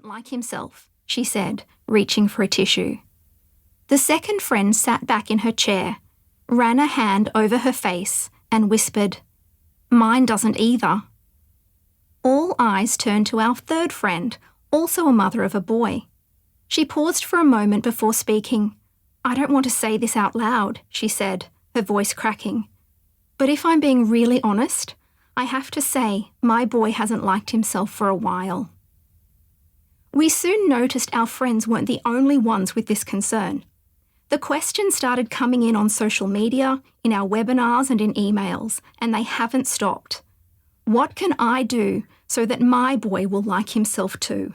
doesn't like himself, she said, reaching for a tissue. The second friend sat back in her chair, ran a hand over her face and whispered, "Mine doesn't either." All eyes turned to our third friend, also a mother of a boy. She paused for a moment before speaking. "I don't want to say this out loud," she said, her voice cracking. "But if I'm being really honest, I have to say my boy hasn't liked himself for a while." We soon noticed our friends weren't the only ones with this concern. The questions started coming in on social media, in our webinars and in emails, and they haven't stopped. What can I do so that my boy will like himself too?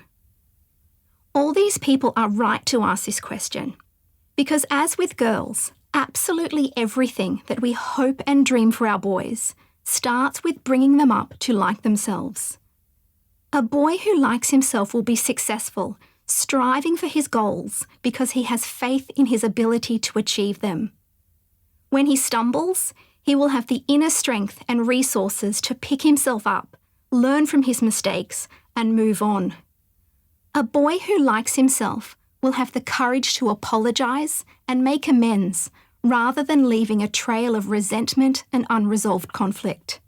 All these people are right to ask this question, because as with girls, absolutely everything that we hope and dream for our boys starts with bringing them up to like themselves. A boy who likes himself will be successful, striving for his goals because he has faith in his ability to achieve them. When he stumbles, he will have the inner strength and resources to pick himself up, learn from his mistakes, and move on. A boy who likes himself will have the courage to apologise and make amends rather than leaving a trail of resentment and unresolved conflict.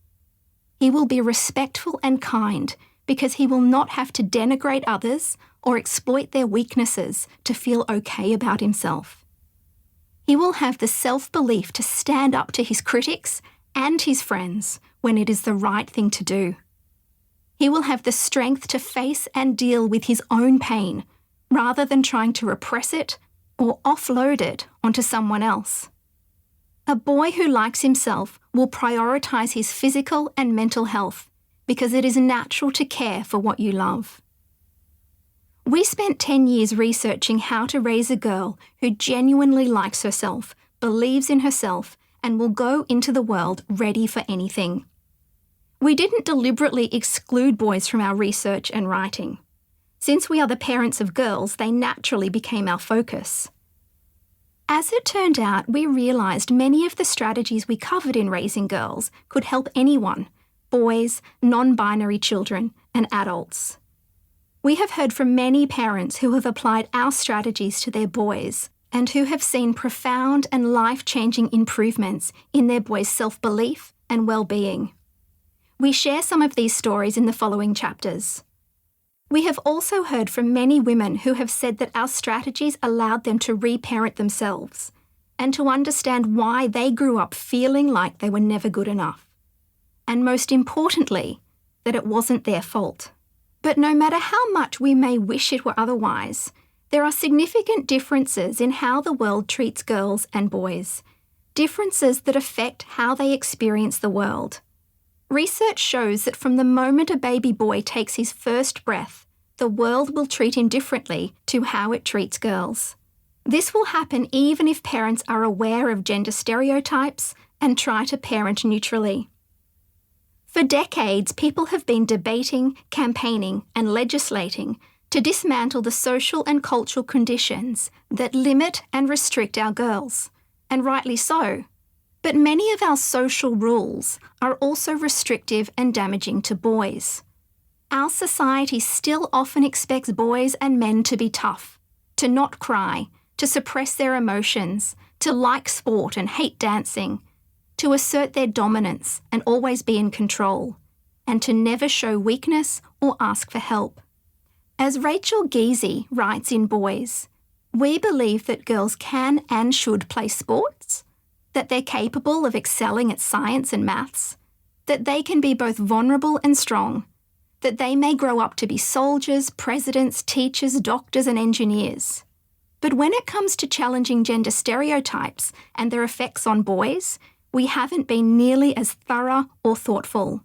He will be respectful and kind because he will not have to denigrate others or exploit their weaknesses to feel okay about himself. He will have the self-belief to stand up to his critics and his friends when it is the right thing to do. He will have the strength to face and deal with his own pain rather than trying to repress it or offload it onto someone else. A boy who likes himself will prioritise his physical and mental health because it is natural to care for what you love. We spent 10 years researching how to raise a girl who genuinely likes herself, believes in herself, and will go into the world ready for anything. We didn't deliberately exclude boys from our research and writing. Since we are the parents of girls, they naturally became our focus. As it turned out, we realised many of the strategies we covered in raising girls could help anyone: boys, non-binary children, and adults. We have heard from many parents who have applied our strategies to their boys and who have seen profound and life-changing improvements in their boys' self-belief and well-being. We share some of these stories in the following chapters. We have also heard from many women who have said that our strategies allowed them to reparent themselves and to understand why they grew up feeling like they were never good enough. And most importantly, that it wasn't their fault. But no matter how much we may wish it were otherwise, there are significant differences in how the world treats girls and boys, differences that affect how they experience the world. Research shows that from the moment a baby boy takes his first breath, the world will treat him differently to how it treats girls. This will happen even if parents are aware of gender stereotypes and try to parent neutrally. For decades, people have been debating, campaigning, and legislating to dismantle the social and cultural conditions that limit and restrict our girls, and rightly so. But many of our social rules are also restrictive and damaging to boys. Our society still often expects boys and men to be tough, to not cry, to suppress their emotions, to like sport and hate dancing, to assert their dominance and always be in control, and to never show weakness or ask for help. As Rachel Kasey writes in Boys, we believe that girls can and should play sports, that they're capable of excelling at science and maths, that they can be both vulnerable and strong, that they may grow up to be soldiers, presidents, teachers, doctors, and engineers. But when it comes to challenging gender stereotypes and their effects on boys, we haven't been nearly as thorough or thoughtful.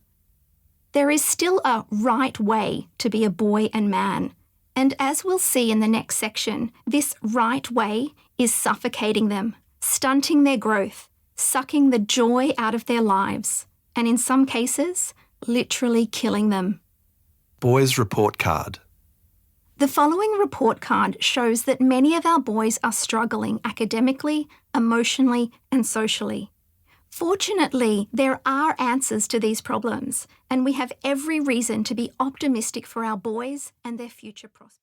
There is still a right way to be a boy and man, and as we'll see in the next section, this right way is suffocating them, stunting their growth, sucking the joy out of their lives, and in some cases, literally killing them. Boys Report Card. The following report card shows that many of our boys are struggling academically, emotionally, and socially. Fortunately, there are answers to these problems, and we have every reason to be optimistic for our boys and their future prospects.